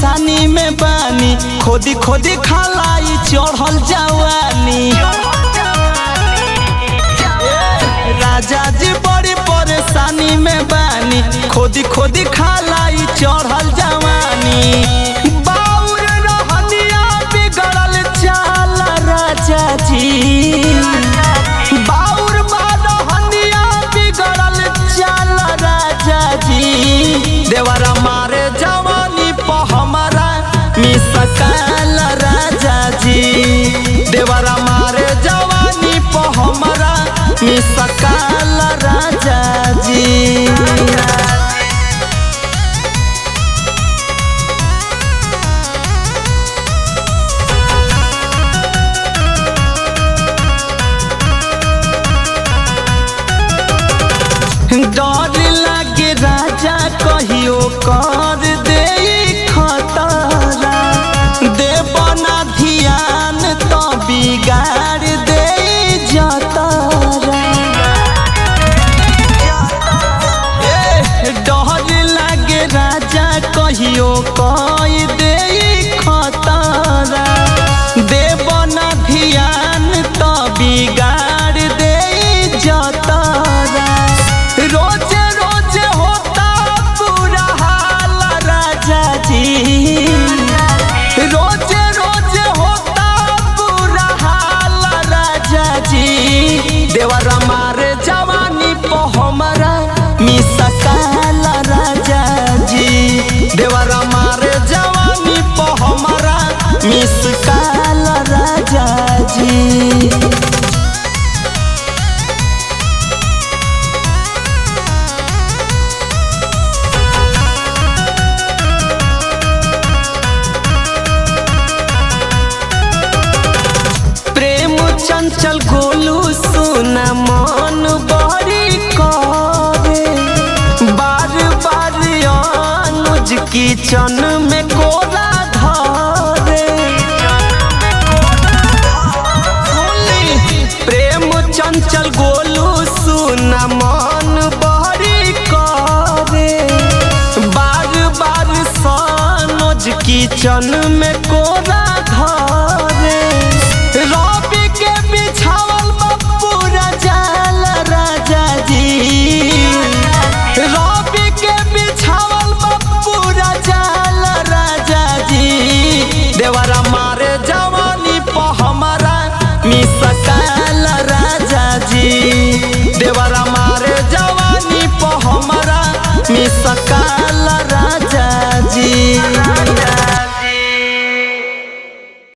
परेशानी में बानी, खोदी खोदी खालाई चढ़ल जवानी। राजा जी बड़ी परेशानी में बानी, खोदी खोदी खालाई चढ़ल जवानी। बाउर रहनिया बिगड़ल चाल राजा जी, बाउर रहनिया बिगड़ल चाल राजा जी। देवरा मारे जवानी प हमारा मिसकाल राजा जी, देवरा मारे जवानी प हमारा मिसकाल राजा जी। डर लागे राजा कहियो कर दे खतरा, देवना ध्यान तो बिगाड़ दे जतरा। डर लागे राजा कहियो कर दे खतरा, देवना ध्यान तो बिगाड़ दे जतरा। रोजे रोजे होता बुरा हाल राजा जी, रोजे रोजे होता बुरा हाल राजा जी। देवरा मारे जवानी प हमारा मिसकाल राजा जी, देवरा मारे जवानी प हमारा मिसकाल राजा जी। चंचल गोलू सुना मन बड़ी करे, बार बार अनुज किचन में कोरा धरे। प्रेम चंचल गोलू सुना मन बड़ी करे, बार बार अनुज किचन में कोरा धरे। रवि के बिछावल पूरा जाल राजा जी, रवि के बिछावल पूरा जाल राजा जी। देवरा मारे जवानी प हमारा मिसकाल राजा जी, देवरा मारे जवानी प हमारा मिस